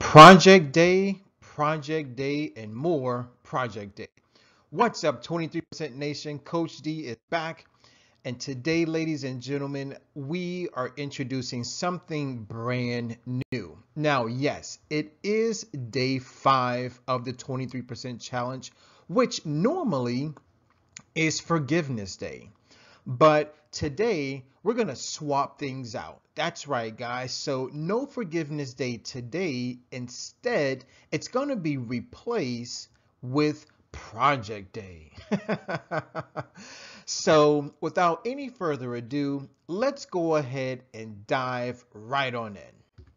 Project Day, and more Project Day. What's up, 23% Nation? Coach D is back. And today, ladies and gentlemen, we are introducing something brand new. Now, yes, it is day 5 of the 23% challenge, which normally is Forgiveness Day. But today, we're going to swap things out. That's right, guys. So no Forgiveness Day today. Instead, it's going to be replaced with Project Day. So without any further ado, let's go ahead and dive right on in.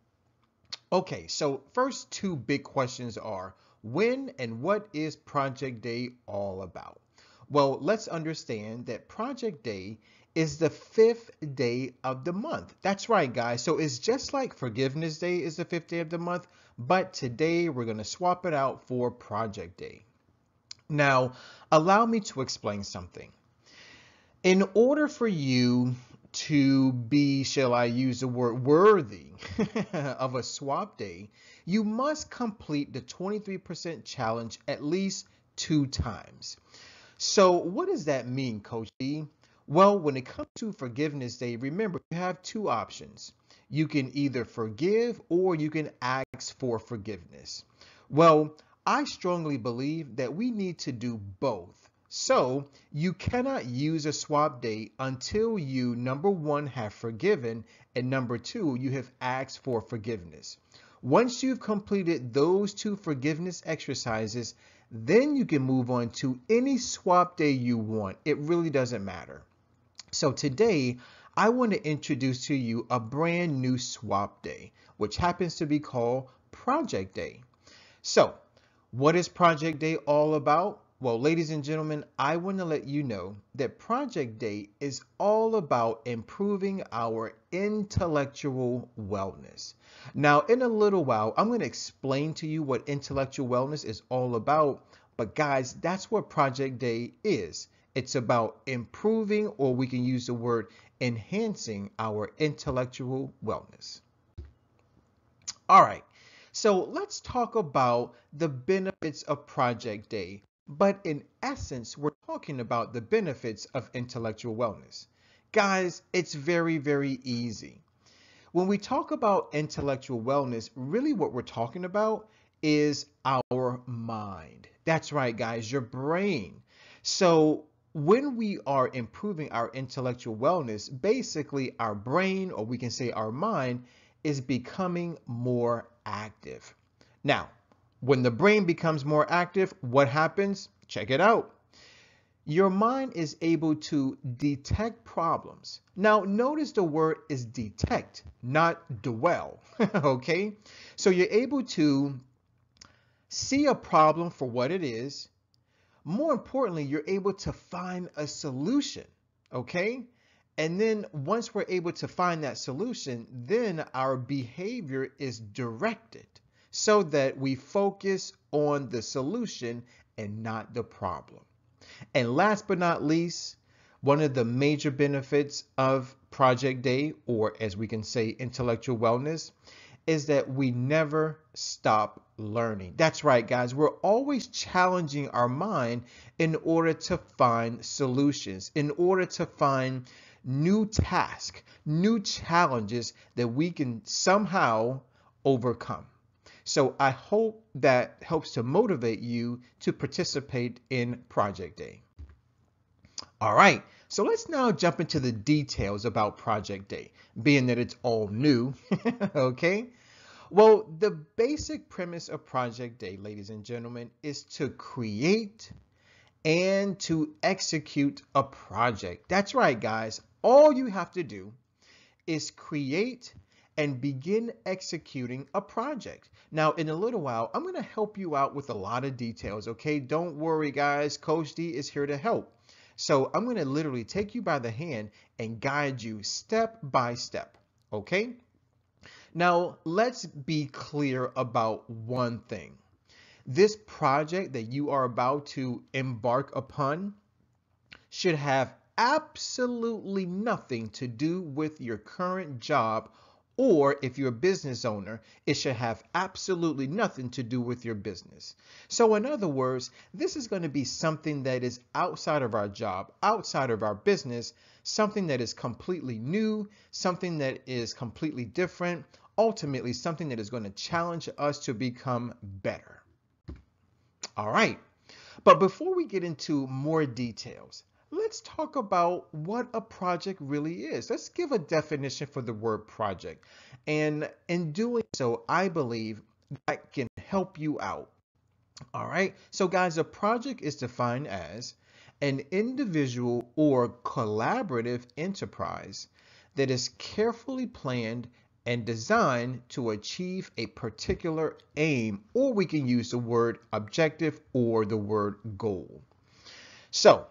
Okay, so first two big questions are, when and what is Project Day all about? Well, let's understand that Project Day is the 5th day of the month. That's right, guys. So it's just like Forgiveness Day is the 5th day of the month, but today we're going to swap it out for Project Day. Now, allow me to explain something. In order for you to be, shall I use the word, worthy of a swap day, you must complete the 23% challenge at least 2 times. So what does that mean, Coach D? Well, when it comes to Forgiveness Day, remember, you have 2 options. You can either forgive or you can ask for forgiveness. Well, I strongly believe that we need to do both. So you cannot use a swap day until you, number 1, have forgiven, and number 2, you have asked for forgiveness. Once you've completed those 2 forgiveness exercises, then you can move on to any swap day you want. It really doesn't matter. So today, I want to introduce to you a brand new swap day, which happens to be called Project Day. So, what is Project Day all about? Well, ladies and gentlemen, I want to let you know that Project Day is all about improving our intellectual wellness. Now, in a little while, I'm going to explain to you what intellectual wellness is all about. But guys, that's what Project Day is. It's about improving, or we can use the word enhancing, our intellectual wellness. All right. So let's talk about the benefits of Project Day. But in essence, we're talking about the benefits of intellectual wellness. Guys, it's very, very easy. When we talk about intellectual wellness, really what we're talking about is our mind. That's right, guys, your brain. So when we are improving our intellectual wellness, basically our brain, or we can say our mind, is becoming more active. Now, when the brain becomes more active, what happens? Check it out. Your mind is able to detect problems. Now, notice the word is detect, not dwell, okay? So you're able to see a problem for what it is. More importantly, you're able to find a solution, okay? And then once we're able to find that solution, then our behavior is directed so that we focus on the solution and not the problem. And last but not least, one of the major benefits of Project Day, or as we can say, intellectual wellness, is that we never stop learning. That's right, guys. We're always challenging our mind in order to find solutions, in order to find new tasks, new challenges that we can somehow overcome. So I hope that helps to motivate you to participate in Project Day. All right, so let's now jump into the details about Project Day, being that it's all new, okay? Well, the basic premise of Project Day, ladies and gentlemen, is to create and to execute a project. That's right, guys. All you have to do is create and begin executing a project. Now, in a little while, I'm going to help you out with a lot of details, okay? Don't worry, guys. Coach D is here to help. So I'm going to literally take you by the hand and guide you step by step, okay? Now, let's be clear about one thing. This project that you are about to embark upon should have absolutely nothing to do with your current job Or if you're a business owner, it should have absolutely nothing to do with your business. So in other words, this is going to be something that is outside of our job, outside of our business, something that is completely new, something that is completely different, ultimately something that is going to challenge us to become better. All right. But before we get into more details, let's talk about what a project really is. Let's give a definition for the word project. And in doing so, I believe that can help you out. All right. So guys, a project is defined as an individual or collaborative enterprise that is carefully planned and designed to achieve a particular aim, or we can use the word objective or the word goal. So,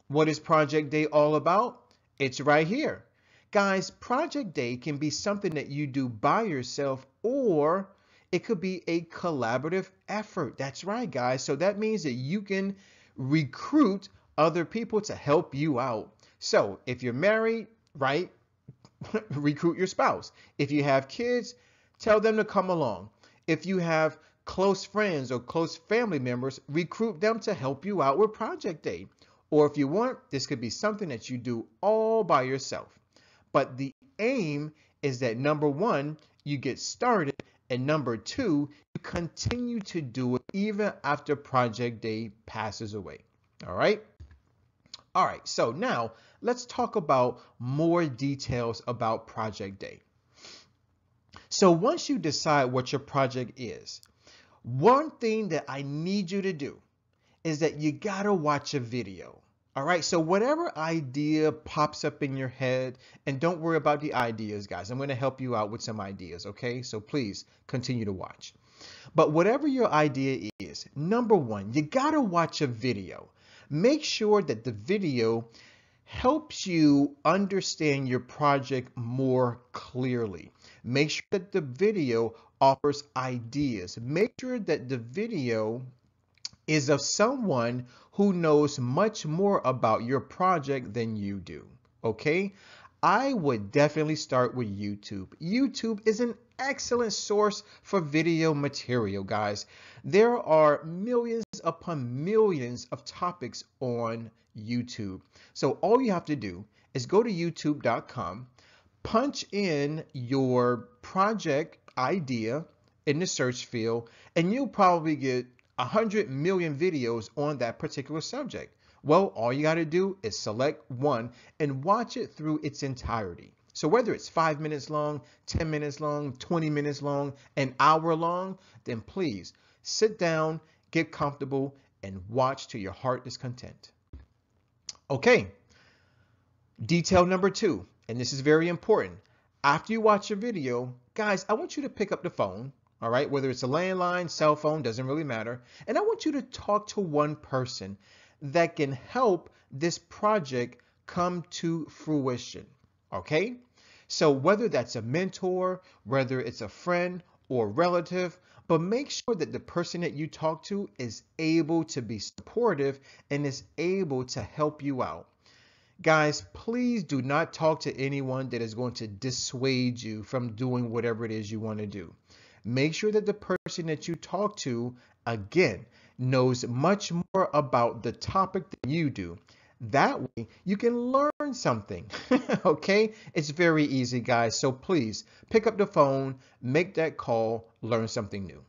what is Project Day all about? It's right here. Guys, Project Day can be something that you do by yourself, or it could be a collaborative effort. That's right, guys. So that means that you can recruit other people to help you out. So if you're married, right, recruit your spouse. If you have kids, tell them to come along. If you have close friends or close family members, recruit them to help you out with Project Day. Or if you want, this could be something that you do all by yourself. But the aim is that number one, you get started, and number two, you continue to do it even after Project Day passes away. All right? All right, so now let's talk about more details about Project Day. So once you decide what your project is, one thing that I need you to do is that you gotta watch a video. All right, so whatever idea pops up in your head, and don't worry about the ideas, guys. I'm gonna help you out with some ideas, okay? So please continue to watch. But whatever your idea is, number one, you gotta watch a video. Make sure that the video helps you understand your project more clearly. Make sure that the video offers ideas. Make sure that the video is of someone who knows much more about your project than you do. Okay? I would definitely start with YouTube. YouTube is an excellent source for video material, guys. There are millions upon millions of topics on YouTube. So all you have to do is go to youtube.com, punch in your project idea in the search field, and you'll probably get 100 million videos on that particular subject. Well, all you got to do is select one and watch it through its entirety. So whether it's 5 minutes long, 10 minutes long, 20 minutes long, an hour long, then please sit down, get comfortable, and watch till your heart is content. Okay, detail number two, and this is very important. After you watch your video, guys, I want you to pick up the phone, all right, whether it's a landline, cell phone, doesn't really matter, and I want you to talk to one person that can help this project come to fruition, okay? So whether that's a mentor, whether it's a friend or relative, but make sure that the person that you talk to is able to be supportive and is able to help you out. Guys, please do not talk to anyone that is going to dissuade you from doing whatever it is you want to do. Make sure that the person that you talk to, again, knows much more about the topic than you do. That way you can learn something. Okay? It's very easy, guys. So please pick up the phone, make that call, learn something new.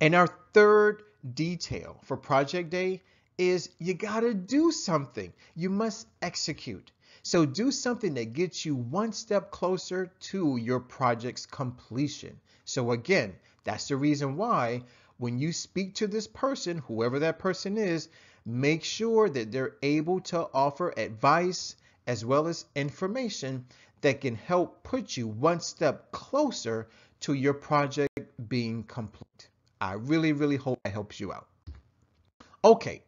And our third detail for Project Day is you gotta do something. You must execute. So do something that gets you one step closer to your project's completion. So again, that's the reason why when you speak to this person, whoever that person is, make sure that they're able to offer advice as well as information that can help put you one step closer to your project being complete. I really, really hope that helps you out. Okay,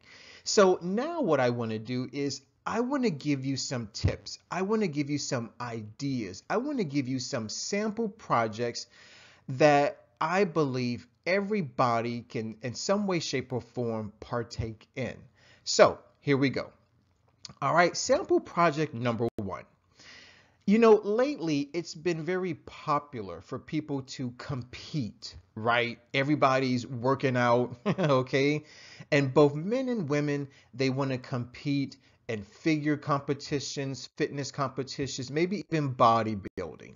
so now what I want to do is I want to give you some tips. I want to give you some ideas. I want to give you some sample projects that I believe everybody can in some way, shape, or form partake in. So here we go. All right, sample project number one. Lately it's been very popular for people to compete, right? Everybody's working out, okay? And both men and women, they want to compete in figure competitions, fitness competitions, maybe even bodybuilding.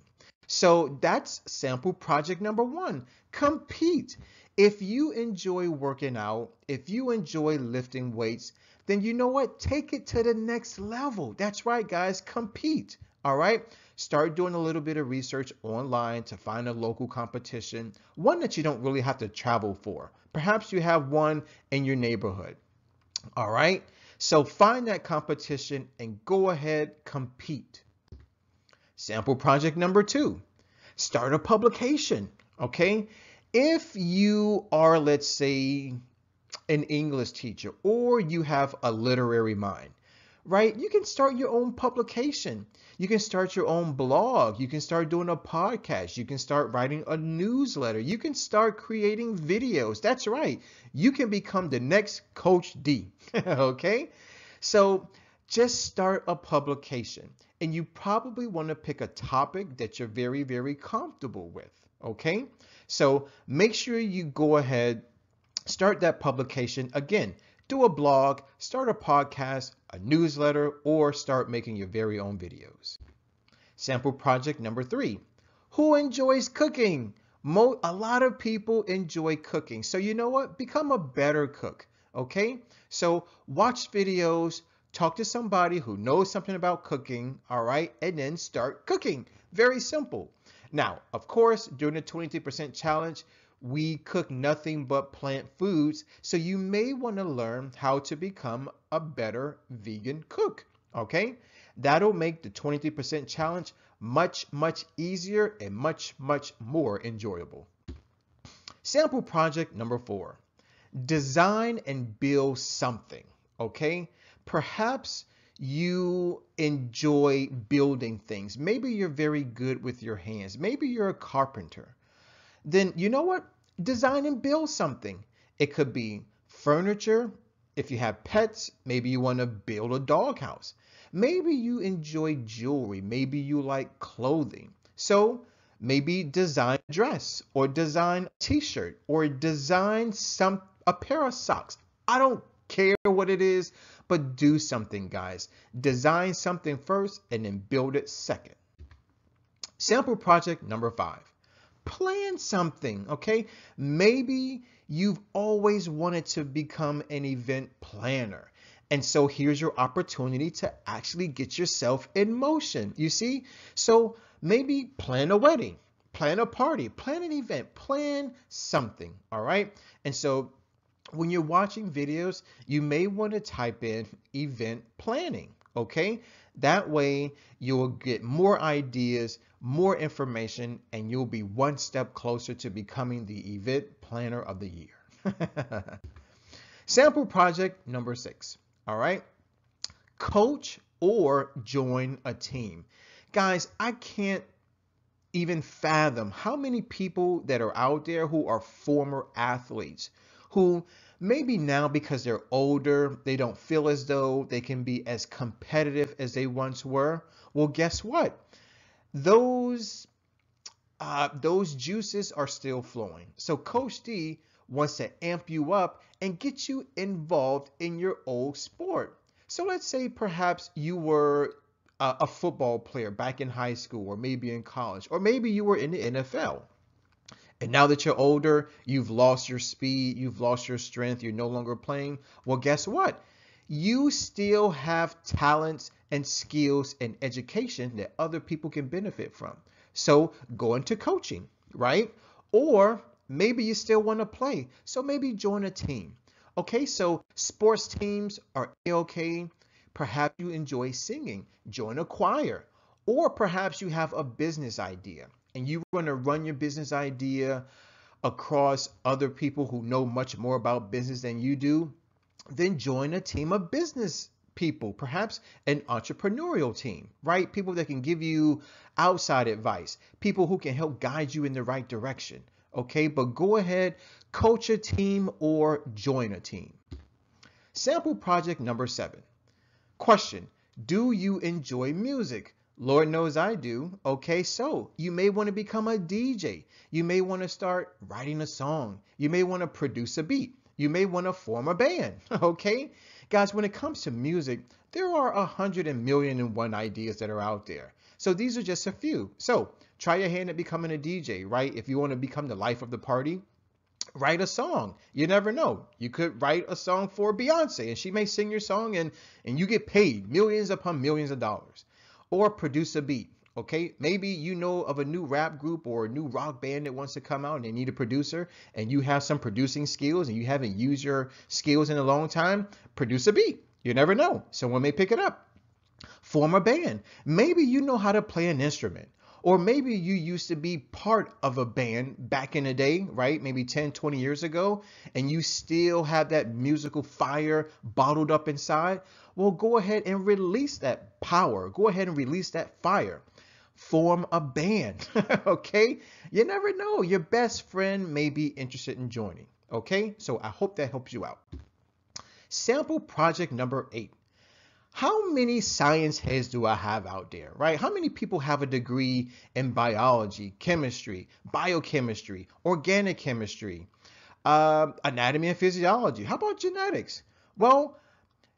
So that's sample project number one. Compete. If you enjoy working out, if you enjoy lifting weights, then you know what? Take it to the next level. That's right, guys. Compete. All right. Start doing a little bit of research online to find a local competition, one that you don't really have to travel for. Perhaps you have one in your neighborhood. All right. So find that competition and go ahead, compete. Sample project number two, start a publication. Okay. If you are, let's say, an English teacher or you have a literary mind, right? You can start your own publication. You can start your own blog. You can start doing a podcast. You can start writing a newsletter. You can start creating videos. That's right. You can become the next Coach D. Okay? So just start a publication. And you probably want to pick a topic that you're very, very comfortable with. Okay? So make sure you go ahead, start that publication. Again, do a blog, start a podcast, a newsletter, or start making your very own videos. Sample project number three. Who enjoys cooking? A lot of people enjoy cooking. So you know what? Become a better cook. Okay? So watch videos, talk to somebody who knows something about cooking, all right? And then start cooking. Very simple. Now, of course, during the 23% challenge, we cook nothing but plant foods, so you may want to learn how to become a better vegan cook, okay? That'll make the 23% challenge much, much easier and much, much more enjoyable. Sample project number four, design and build something, okay? Perhaps you enjoy building things. Maybe you're very good with your hands. Maybe you're a carpenter. Then you know what? Design and build something. It could be furniture. If you have pets, maybe you want to build a doghouse. Maybe you enjoy jewelry. Maybe you like clothing. So maybe design a dress or design a t-shirt or design a pair of socks. I don't care what it is, but do something, guys. Design something first and then build it second. Sample project number five. Plan something, okay? Maybe you've always wanted to become an event planner. And so here's your opportunity to actually get yourself in motion. You see? So maybe plan a wedding, plan a party, plan an event, plan something, all right? And so when you're watching videos, you may want to type in event planning, okay? That way you'll get more ideas, more information, and you'll be one step closer to becoming the event planner of the year. Sample project number six, all right? Coach or join a team. Guys, I can't even fathom how many people that are out there who are former athletes who maybe now because they're older, they don't feel as though they can be as competitive as they once were. Well, guess what? Those those juices are still flowing. So Coach D wants to amp you up and get you involved in your old sport. So let's say perhaps you were a football player back in high school or maybe in college, or maybe you were in the NFL. And now that you're older, you've lost your speed, you've lost your strength, you're no longer playing. Well, guess what? You still have talents and skills and education that other people can benefit from. So go into coaching, right? Or maybe you still want to play. So maybe join a team. Okay, so sports teams are okay. Perhaps you enjoy singing, join a choir. Or perhaps you have a business idea and you want to run your business idea across other people who know much more about business than you do, then join a team of business people, perhaps an entrepreneurial team, right? People that can give you outside advice, people who can help guide you in the right direction. Okay, but go ahead, coach a team or join a team. Sample project number seven. Question: do you enjoy music? Lord knows I do. Okay, so you may want to become a DJ. You may want to start writing a song. You may want to produce a beat. You may want to form a band. Okay, guys, when it comes to music, there are 100,000,001 ideas that are out there. So these are just a few. So try your hand at becoming a DJ, right? If you want to become the life of the party, write a song. You never know. You could write a song for Beyonce and she may sing your song and you get paid millions upon millions of dollars. Or produce a beat. Okay, maybe you know of a new rap group or a new rock band that wants to come out and they need a producer and you have some producing skills and you haven't used your skills in a long time. Produce a beat. You never know. Someone may pick it up. Form a band. Maybe you know how to play an instrument. Or maybe you used to be part of a band back in the day, right? Maybe 10, 20 years ago, and you still have that musical fire bottled up inside. Well, go ahead and release that power. Go ahead and release that fire. Form a band, okay? You never know. Your best friend may be interested in joining, okay? So I hope that helps you out. Sample project number 8. How many science heads do I have out there, right? How many people have a degree in biology, chemistry, biochemistry, organic chemistry, anatomy and physiology? How about genetics? Well,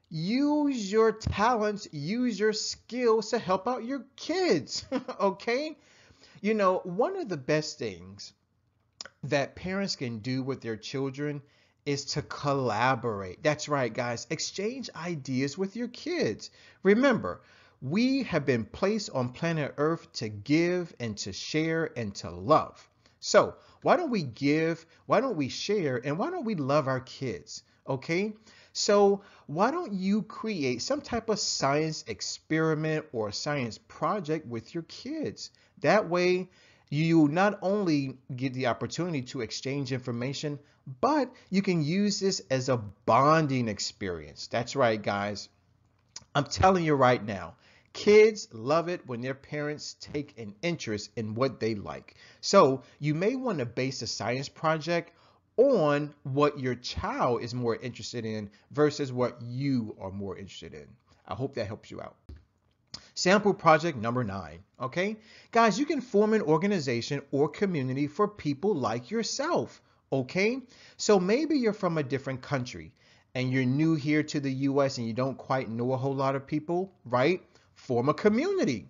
use your talents, use your skills to help out your kids, okay? You know, one of the best things that parents can do with their children is to collaborate. That's right, guys. Exchange ideas with your kids. Remember, we have been placed on planet Earth to give and to share and to love. So why don't we give, why don't we share, and why don't we love our kids? Okay? So why don't you create some type of science experiment or a science project with your kids? That way, you not only get the opportunity to exchange information, but you can use this as a bonding experience. That's right, guys. I'm telling you right now, kids love it when their parents take an interest in what they like. So you may want to base a science project on what your child is more interested in versus what you are more interested in. I hope that helps you out. Sample project number 9, okay? Guys, you can form an organization or community for people like yourself, okay? So maybe you're from a different country and you're new here to the US and you don't quite know a whole lot of people, right? Form a community.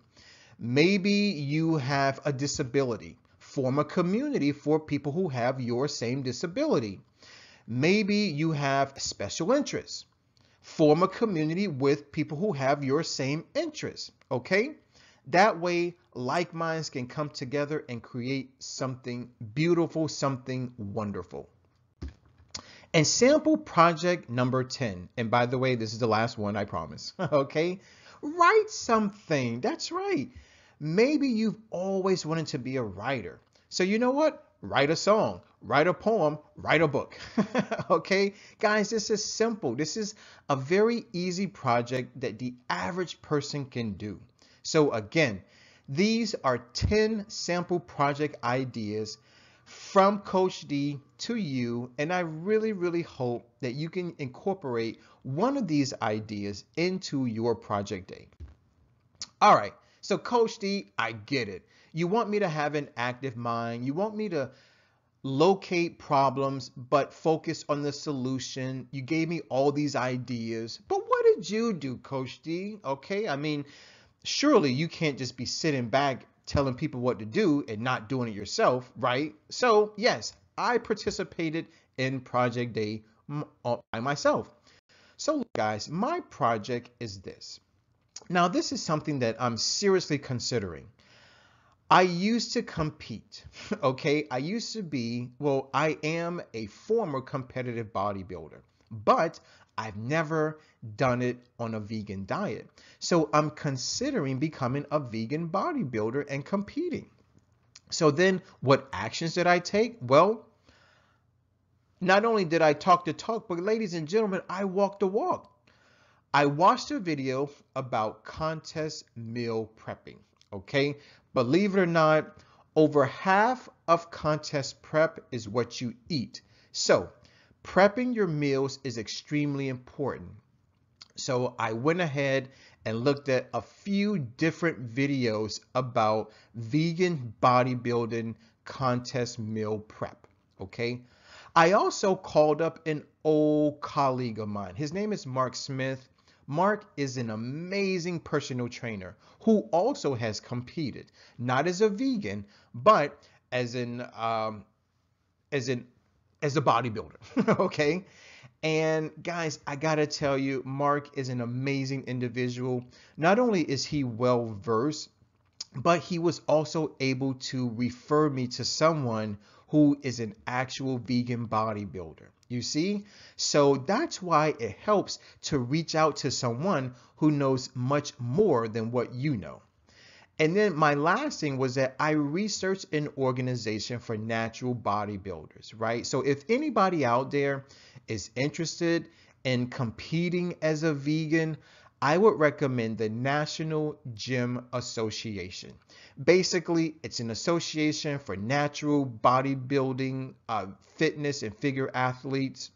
Maybe you have a disability. Form a community for people who have your same disability. Maybe you have special interests. Form a community with people who have your same interests, okay? That way, like minds can come together and create something beautiful, something wonderful. And sample project number 10. And by the way, this is the last one, I promise, okay? Write something. That's right. Maybe you've always wanted to be a writer. So you know what? Write a song, write a poem, write a book. Okay, guys, this is simple. This is a very easy project that the average person can do. So again, these are 10 sample project ideas from Coach D to you, and I really, really hope that you can incorporate one of these ideas into your project day. All right, so Coach D, I get it. You want me to have an active mind. You want me to locate problems, but focus on the solution. You gave me all these ideas, but what did you do, Coach D? Okay, I mean, surely you can't just be sitting back telling people what to do and not doing it yourself, right? So yes, I participated in Project Day by myself. So guys, my project is this. Now, this is something that I'm seriously considering. I used to compete, okay? I used to be, well, I am a former competitive bodybuilder, but I've never done it on a vegan diet. So I'm considering becoming a vegan bodybuilder and competing. So then what actions did I take? Well, not only did I talk the talk, but ladies and gentlemen, I walked the walk. I watched a video about contest meal prepping, okay? Believe it or not, over half of contest prep is what you eat. So prepping your meals is extremely important. So I went ahead and looked at a few different videos about vegan bodybuilding contest meal prep. Okay. I also called up an old colleague of mine. His name is Mark Smith. Mark is an amazing personal trainer who also has competed, not as a vegan, but as an as an as a bodybuilder. Okay. And guys, I gotta tell you, Mark is an amazing individual. Not only is he well versed, but he was also able to refer me to someone who is an actual vegan bodybuilder. You see? So that's why it helps to reach out to someone who knows much more than what you know. And then my last thing was that I researched an organization for natural bodybuilders, right? So if anybody out there is interested in competing as a vegan, I would recommend the National Gym Association. Basically, it's an association for natural bodybuilding, fitness, and figure athletes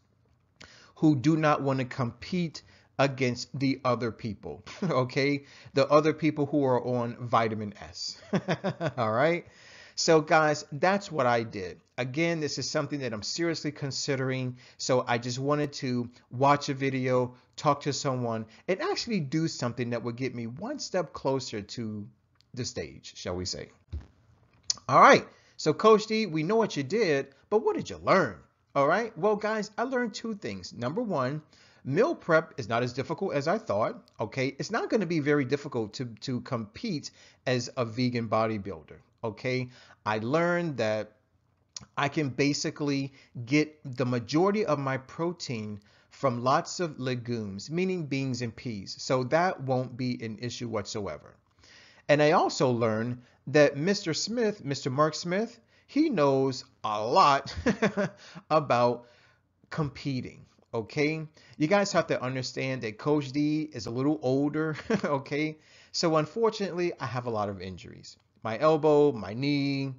who do not want to compete against the other people, okay? The other people who are on vitamin S, all right? So guys, that's what I did. Again, this is something that I'm seriously considering. So I just wanted to watch a video, talk to someone, and actually do something that would get me one step closer to the stage, shall we say. All right, so Coach D, we know what you did, but what did you learn? All right, well guys, I learned two things. Number one, meal prep is not as difficult as I thought. Okay, it's not going to be very difficult to compete as a vegan bodybuilder. Okay, I learned that I can basically get the majority of my protein from lots of legumes, meaning beans and peas. So that won't be an issue whatsoever. And I also learned that Mr. Smith, Mr. Mark Smith, he knows a lot about competing. Okay, you guys have to understand that Coach D is a little older. Okay, so unfortunately, I have a lot of injuries. My elbow, my knee,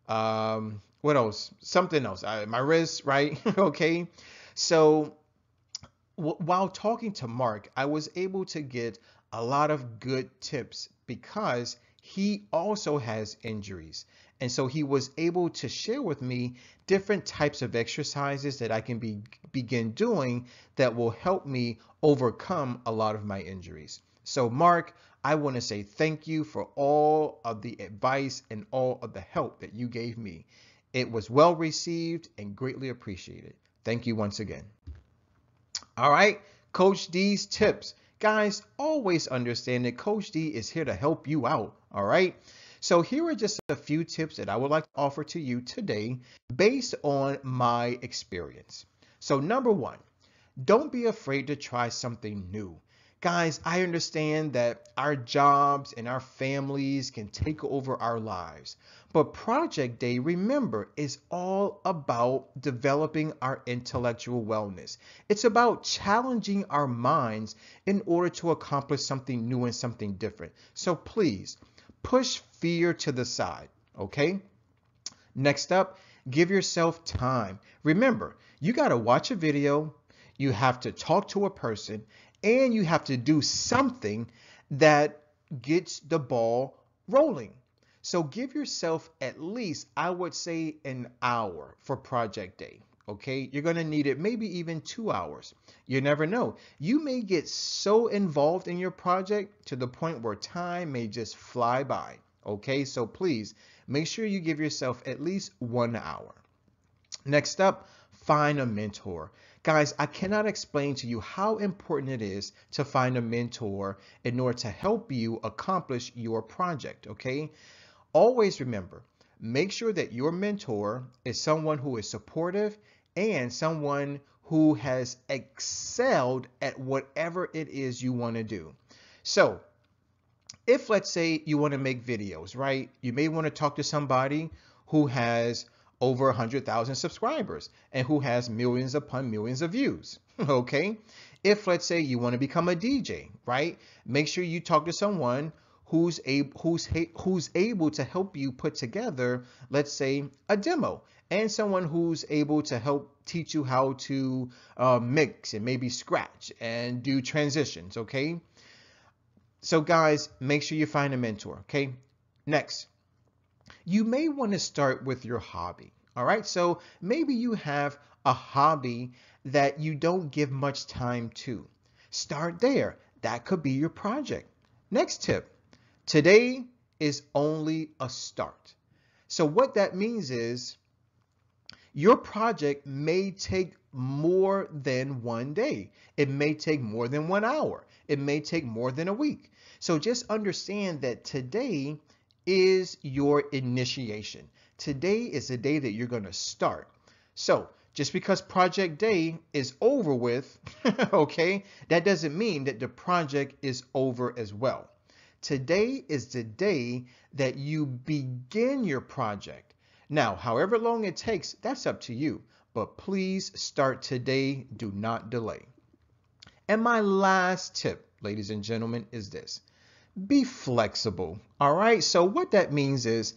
what else? Something else. My wrist, right? Okay, so while talking to Mark, I was able to get a lot of good tips because he also has injuries. And so he was able to share with me different types of exercises that I can begin doing that will help me overcome a lot of my injuries. So Mark, I want to say thank you for all of the advice and all of the help that you gave me. It was well received and greatly appreciated. Thank you once again. All right, Coach D's tips. Guys, always understand that Coach D is here to help you out. All right. So here are just a few tips that I would like to offer to you today based on my experience. So number one, don't be afraid to try something new. Guys, I understand that our jobs and our families can take over our lives. But Project Day, remember, is all about developing our intellectual wellness. It's about challenging our minds in order to accomplish something new and something different. So please, push fear to the side, okay? Next up, give yourself time. Remember, you got to watch a video, you have to talk to a person, and you have to do something that gets the ball rolling. So give yourself at least, I would say, an hour for Project Day. Okay, you're going to need it maybe even 2 hours. You never know. You may get so involved in your project to the point where time may just fly by. Okay, so please make sure you give yourself at least 1 hour. Next up, find a mentor. Guys, I cannot explain to you how important it is to find a mentor in order to help you accomplish your project, okay? Always remember, make sure that your mentor is someone who is supportive and someone who has excelled at whatever it is you want to do. So, if let's say you want to make videos, right? You may want to talk to somebody who has over 100,000 subscribers and who has millions upon millions of views. Okay. If let's say you want to become a DJ, right? Make sure you talk to someone who's able to help you put together, let's say, a demo, and someone who's able to help teach you how to mix and maybe scratch and do transitions. Okay. So guys, make sure you find a mentor, okay? Next, you may want to start with your hobby. All right, so maybe you have a hobby that you don't give much time to. Start there. That could be your project. Next tip, today is only a start. So what that means is your project may take more than one day. It may take more than 1 hour. It may take more than a week. So just understand that today is your initiation. Today is the day that you're going to start. So just because project day is over with, okay, that doesn't mean that the project is over as well. Today is the day that you begin your project. Now, however long it takes, that's up to you. But please start today. Do not delay. And my last tip, ladies and gentlemen, is this. Be flexible. All right. So what that means is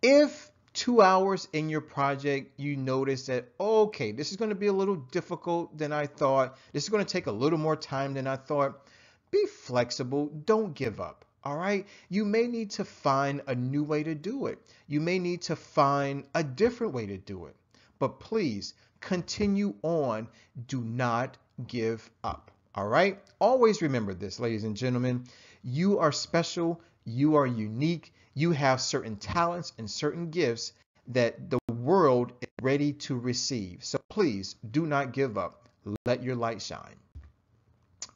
if 2 hours in your project, you notice that, okay, this is going to be a little difficult than I thought. This is going to take a little more time than I thought. Be flexible. Don't give up. All right. You may need to find a new way to do it. You may need to find a different way to do it. But please continue on. Do not give up. All right. Always remember this, ladies and gentlemen. You are special. You are unique. You have certain talents and certain gifts that the world is ready to receive. So please do not give up. Let your light shine.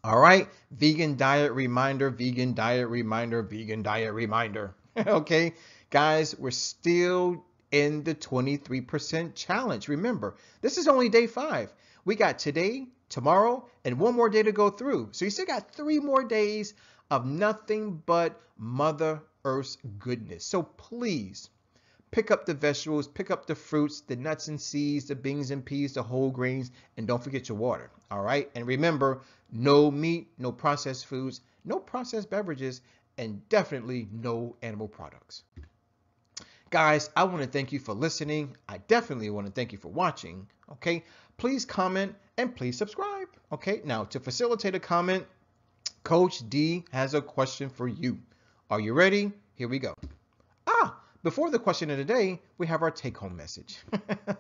All right, vegan diet reminder, vegan diet reminder, vegan diet reminder. Okay, guys, we're still in the 23% challenge. Remember, this is only day 5. We got today, tomorrow, and one more day to go through. So you still got 3 more days of nothing but Mother Earth's goodness. So please, pick up the vegetables, pick up the fruits, the nuts and seeds, the beans and peas, the whole grains, and don't forget your water. All right. And remember, no meat, no processed foods, no processed beverages, and definitely no animal products. Guys, I want to thank you for listening. I definitely want to thank you for watching. Okay. Please comment and please subscribe. Okay. Now, to facilitate a comment, Coach D has a question for you. Are you ready? Here we go. Before the question of the day, we have our take-home message.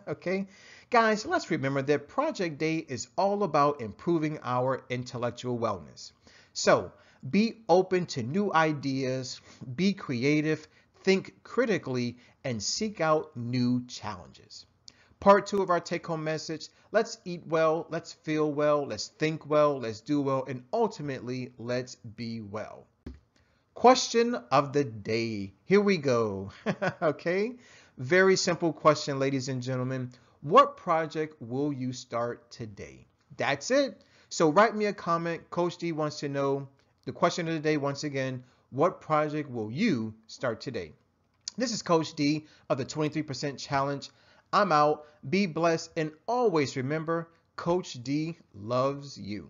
Okay, guys, let's remember that Project Day is all about improving our intellectual wellness. So be open to new ideas, be creative, think critically, and seek out new challenges. Part 2 of our take-home message, let's eat well, let's feel well, let's think well, let's do well, and ultimately, let's be well. Question of the day. Here we go. Okay. Very simple question, ladies and gentlemen. What project will you start today? That's it. So write me a comment. Coach D wants to know the question of the day once again. What project will you start today? This is Coach D of the 23% Challenge. I'm out. Be blessed and always remember, Coach D loves you.